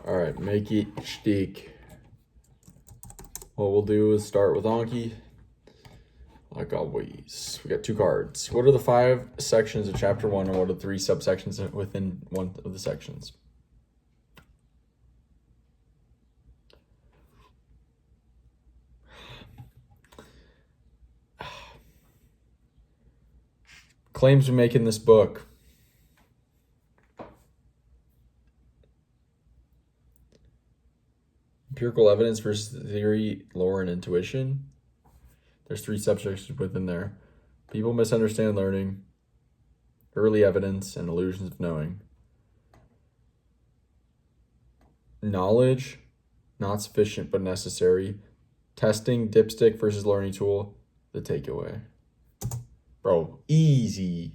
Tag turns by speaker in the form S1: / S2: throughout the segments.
S1: All right, make it stick. What we'll do is start with Anki. Like always, we got 2 cards. What are the 5 sections of chapter 1, and what are the 3 subsections within one of the sections? Claims we make in this book. Empirical evidence versus theory, lore, and intuition. There's 3 subsections within there. People misunderstand learning, early evidence, and illusions of knowing. Knowledge, not sufficient but necessary. Testing, dipstick versus learning tool, the takeaway. Bro, easy.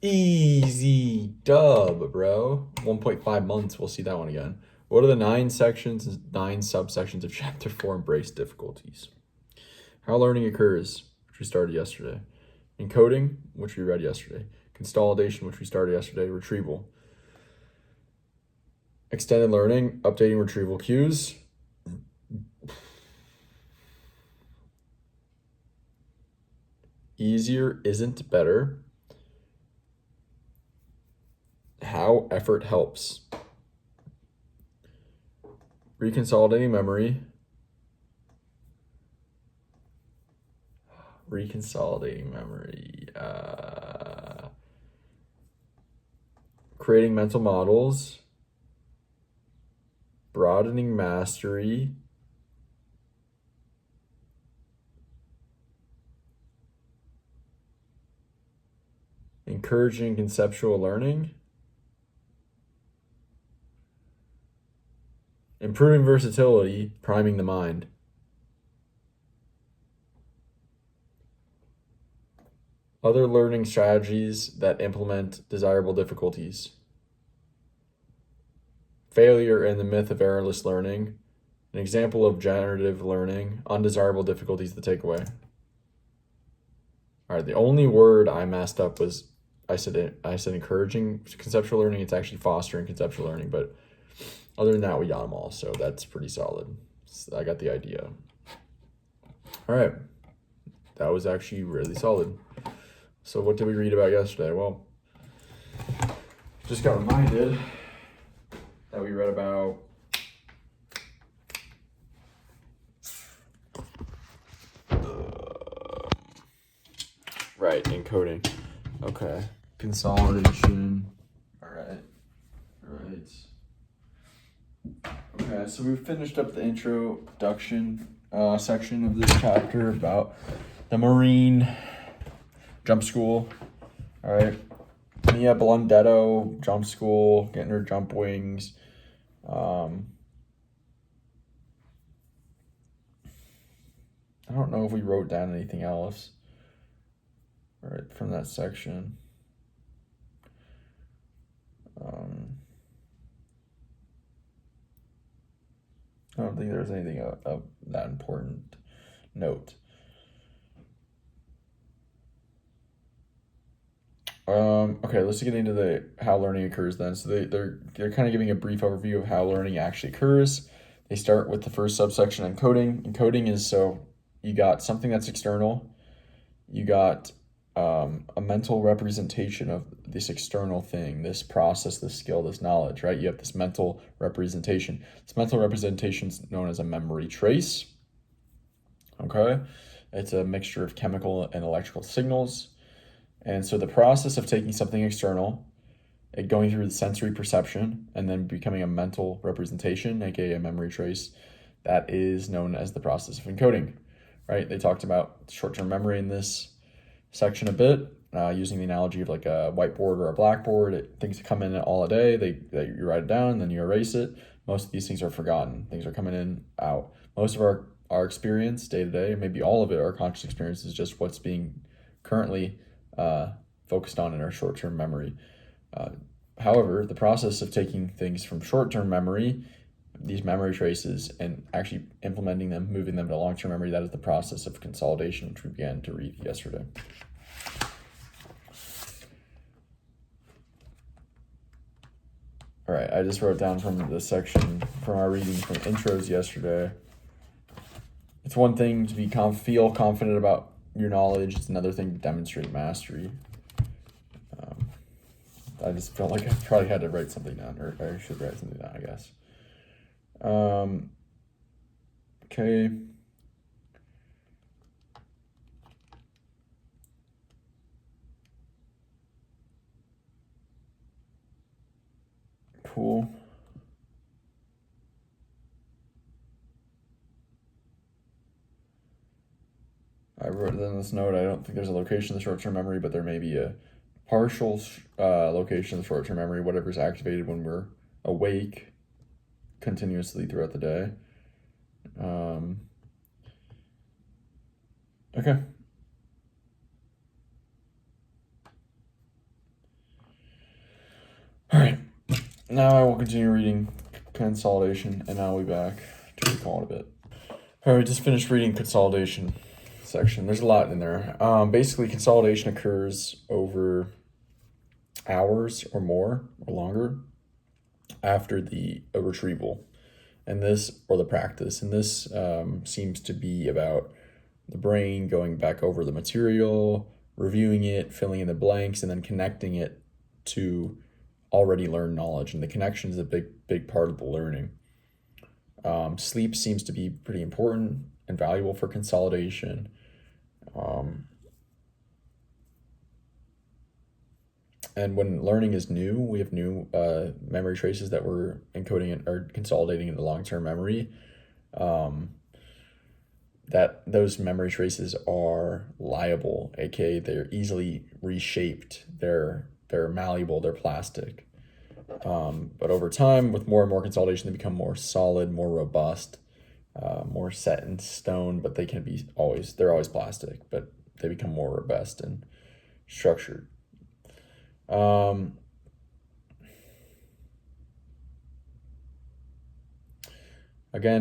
S1: Easy dub, bro. 1.5 months, we'll see that one again. What are the 9 sections and 9 subsections of chapter 4, embrace difficulties? How learning occurs, which we started yesterday. Encoding, which we read yesterday. Consolidation, which we started yesterday. Retrieval. Extended learning, updating retrieval cues. Easier isn't better. How effort helps. Reconsolidating memory. Creating mental models. Broadening mastery. Encouraging conceptual learning. Improving versatility, priming the mind. Other learning strategies that implement desirable difficulties. Failure and the myth of errorless learning. An example of generative learning. Undesirable difficulties, the takeaway. All right, the only word I messed up was I said encouraging conceptual learning. It's actually fostering conceptual learning, but other than that, we got them all, so that's pretty solid. So I got the idea. All right, that was actually really solid. So what did we read about yesterday? Well, just got reminded that we read about right, encoding. Okay, consolidation. All right. Okay, so we finished up the introduction section of this chapter about the Marine jump school. All right, Mia Blundetto jump school, getting her jump wings. I don't know if we wrote down anything else. All right, from that section. I don't think there's anything of that important note. Okay, let's get into the how learning occurs then. So they're kind of giving a brief overview of how learning actually occurs. They start with the first subsection, encoding. Encoding is so you got something that's external, you got a mental representation of this external thing, this process, this skill, this knowledge, right? You have this mental representation. This mental representation is known as a memory trace. Okay, it's a mixture of chemical and electrical signals. And so the process of taking something external, it going through the sensory perception, and then becoming a mental representation, aka a memory trace, that is known as the process of encoding, right? They talked about short-term memory in this section a bit, using the analogy of like a whiteboard or a blackboard. Things come in all a day, you write it down, and then you erase it. Most of these things are forgotten. Things are coming in, out. Most of our experience day to day, maybe all of it, our conscious experience, is just what's being currently focused on in our short-term memory. However, the process of taking things from short-term memory, these memory traces, and actually implementing them, moving them to long-term memory, that is the process of consolidation, which we began to read yesterday. All right, I just wrote down from the section from our reading from intros yesterday. It's one thing to feel confident about your knowledge. It's another thing to demonstrate mastery. I just felt like I probably had to write something down, or I should write something down, I guess. Okay. Cool. I wrote in this note, I don't think there's a location in the short-term memory, but there may be a partial location in the short-term memory, whatever's activated when we're awake continuously throughout the day. Okay. All right. Now I will continue reading Consolidation, and I'll be back to recall it a bit. All right, we just finished reading Consolidation section. There's a lot in there. Basically, consolidation occurs over hours or more or longer after the retrieval, and this or the practice. And this seems to be about the brain going back over the material, reviewing it, filling in the blanks, and then connecting it to already learned knowledge. And the connection is a big part of the learning. Sleep seems to be pretty important and valuable for consolidation. And when learning is new, we have new memory traces that we're encoding or consolidating into long-term memory. That those memory traces are liable, aka they're easily reshaped. They're malleable. They're plastic. But over time, with more and more consolidation, they become more solid, more robust, more set in stone. But they can be they're always plastic, but they become more robust and structured. Again,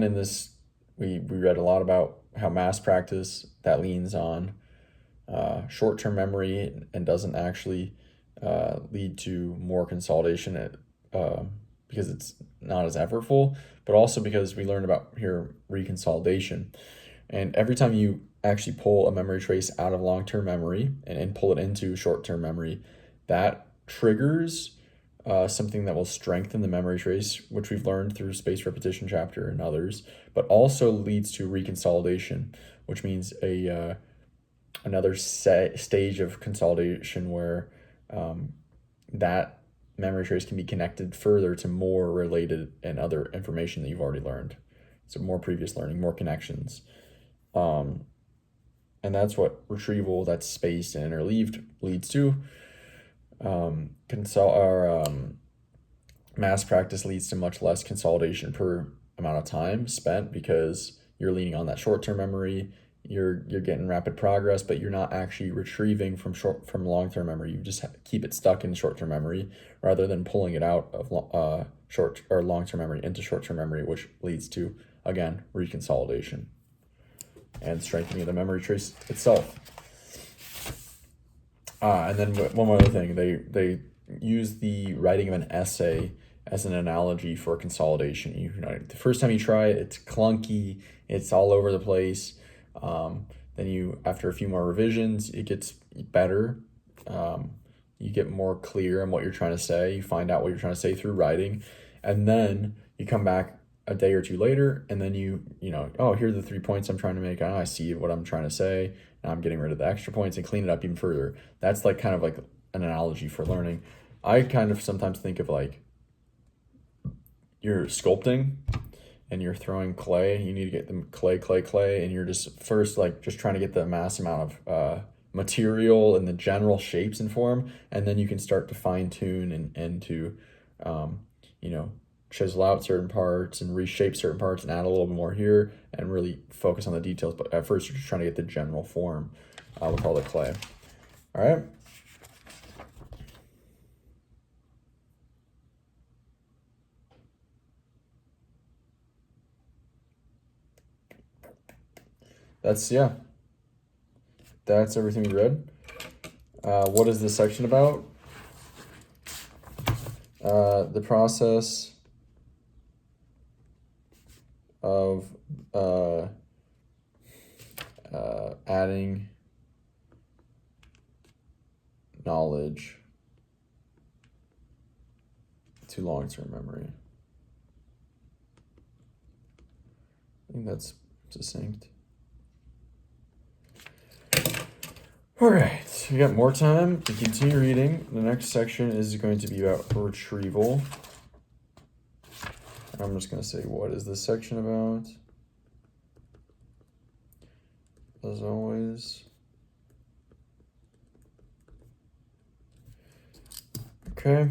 S1: in this, we read a lot about how mass practice that leans on short-term memory and doesn't actually lead to more consolidation because it's not as effortful, but also because we learned about here reconsolidation. And every time you actually pull a memory trace out of long-term memory and pull it into short-term memory, that triggers something that will strengthen the memory trace, which we've learned through space repetition chapter and others, but also leads to reconsolidation, which means another stage of consolidation where that memory trace can be connected further to more related and other information that you've already learned. So more previous learning, more connections. And that's what retrieval that's spaced and interleaved leads to. Mass practice leads to much less consolidation per amount of time spent because you're leaning on that short-term memory. You're getting rapid progress, but you're not actually retrieving from long-term memory. You just keep it stuck in short-term memory rather than pulling it out of short or long-term memory into short-term memory, which leads to, again, reconsolidation and strengthening of the memory trace itself. And then one more other thing, they use the writing of an essay as an analogy for consolidation. You know, the first time you try it, it's clunky, it's all over the place. Then after a few more revisions, it gets better. You get more clear on what you're trying to say. You find out what you're trying to say through writing, and then you come back a day or two later, and then you know, oh, here are the 3 points I'm trying to make. I see what I'm trying to say, and I'm getting rid of the extra points and clean it up even further. That's like kind of like an analogy for learning. I kind of sometimes think of like you're sculpting and you're throwing clay. You need to get the clay, and you're just first like just trying to get the mass amount of material and the general shapes and form, and then you can start to fine tune and to you know, chisel out certain parts and reshape certain parts and add a little bit more here and really focus on the details. But at first, you're just trying to get the general form. We'll call it clay. All right. That's everything we read. What is this section about? The process of adding knowledge to long-term memory. I think that's succinct. All right, we got more time to continue reading. The next section is going to be about retrieval. I'm just going to say, what is this section about? As always. Okay.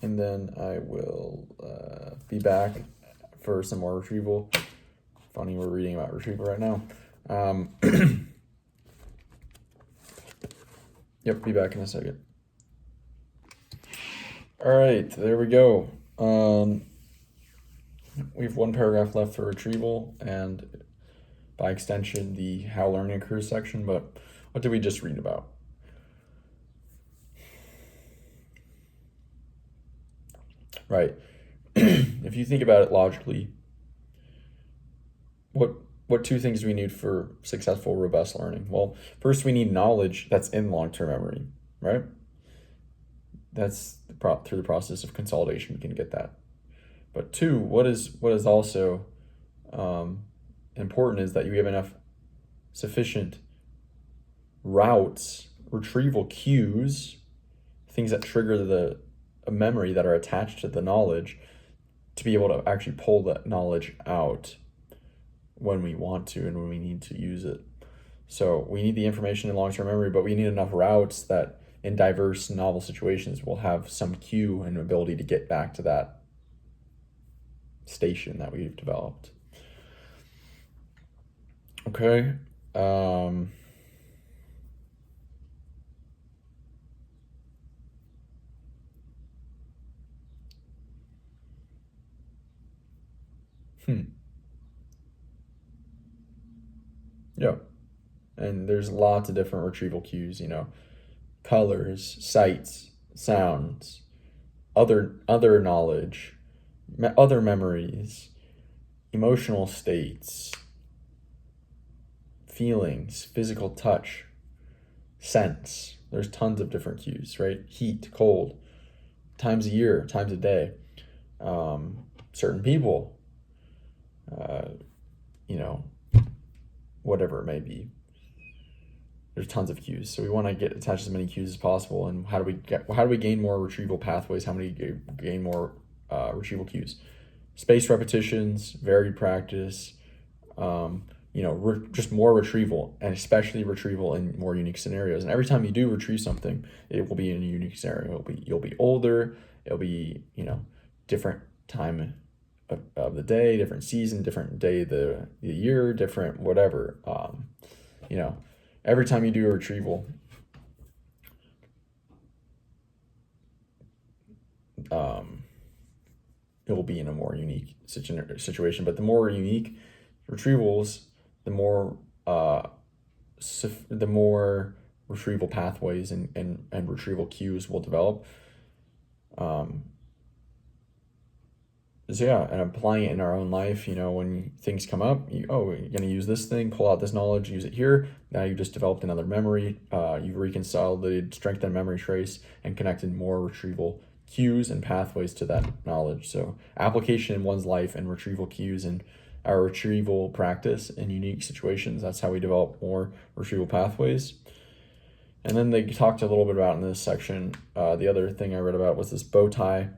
S1: And then I will be back for some more retrieval. Funny, we're reading about retrieval right now. Yep, be back in a second. All right, there we go. We have one paragraph left for retrieval and by extension the how learning occurs section, but what did we just read about? Right. If you think about it logically, what two things do we need for successful, robust learning? Well, first we need knowledge that's in long-term memory, right? That's through the process of consolidation we can get that. But two, what is also important is that you have enough sufficient routes, retrieval cues, things that trigger a memory that are attached to the knowledge to be able to actually pull that knowledge out when we want to and when we need to use it. So we need the information in long-term memory, but we need enough routes that in diverse novel situations we'll have some cue and ability to get back to that station that we've developed. Okay. Yeah. And there's lots of different retrieval cues, colors, sights, sounds, other knowledge, other memories, emotional states, feelings, physical touch, sense. There's tons of different cues, right? Heat, cold, times a year, times a day, certain people, whatever it may be. There's tons of cues, so we want to get attached as many cues as possible. And how do we gain more retrieval pathways? How many gain more retrieval cues? Spaced repetitions, varied practice, just more retrieval, and especially retrieval in more unique scenarios. And every time you do retrieve something, it will be in a unique scenario. You'll be older. It'll be different time of the day, different season, different day of the year, different whatever. Every time you do a retrieval, it will be in a more unique situation. But the more unique retrievals, the more retrieval pathways and retrieval cues will develop. So yeah, and applying it in our own life, when things come up, you're going to use this thing, pull out this knowledge, use it here. Now you've just developed another memory. You've reconciled, strengthened a memory trace, and connected more retrieval cues and pathways to that knowledge. So application in one's life and retrieval cues and our retrieval practice in unique situations. That's how we develop more retrieval pathways. And then they talked a little bit about in this section, the other thing I read about was this bow tie,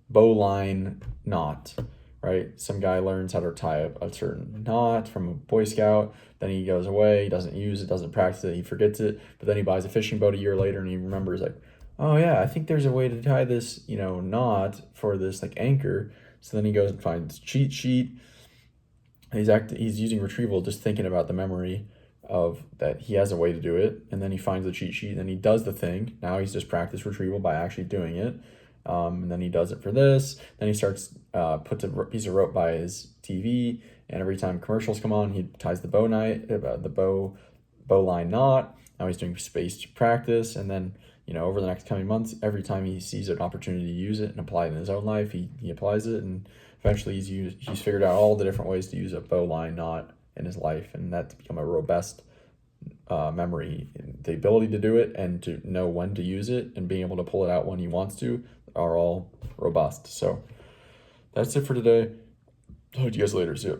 S1: bowline knot, right? Some guy learns how to tie a certain knot from a Boy Scout, then he goes away, he doesn't use it, doesn't practice it, he forgets it, but then he buys a fishing boat a year later and he remembers oh yeah, I think there's a way to tie this, knot for this anchor. So then he goes and finds cheat sheet. He's using retrieval, just thinking about the memory of that he has a way to do it, and then he finds the cheat sheet and he does the thing. Now he's just practiced retrieval by actually doing it. And then he does it for this. Then he starts puts a piece of rope by his TV, and every time commercials come on, he ties the bowline knot. Now he's doing spaced practice, and then over the next coming months, every time he sees an opportunity to use it and apply it in his own life, he applies it, and eventually he's figured out all the different ways to use a bow line knot in his life, and that's become a robust memory. The ability to do it and to know when to use it and being able to pull it out when he wants to are all robust. So that's it for today. Talk to you guys later. See ya.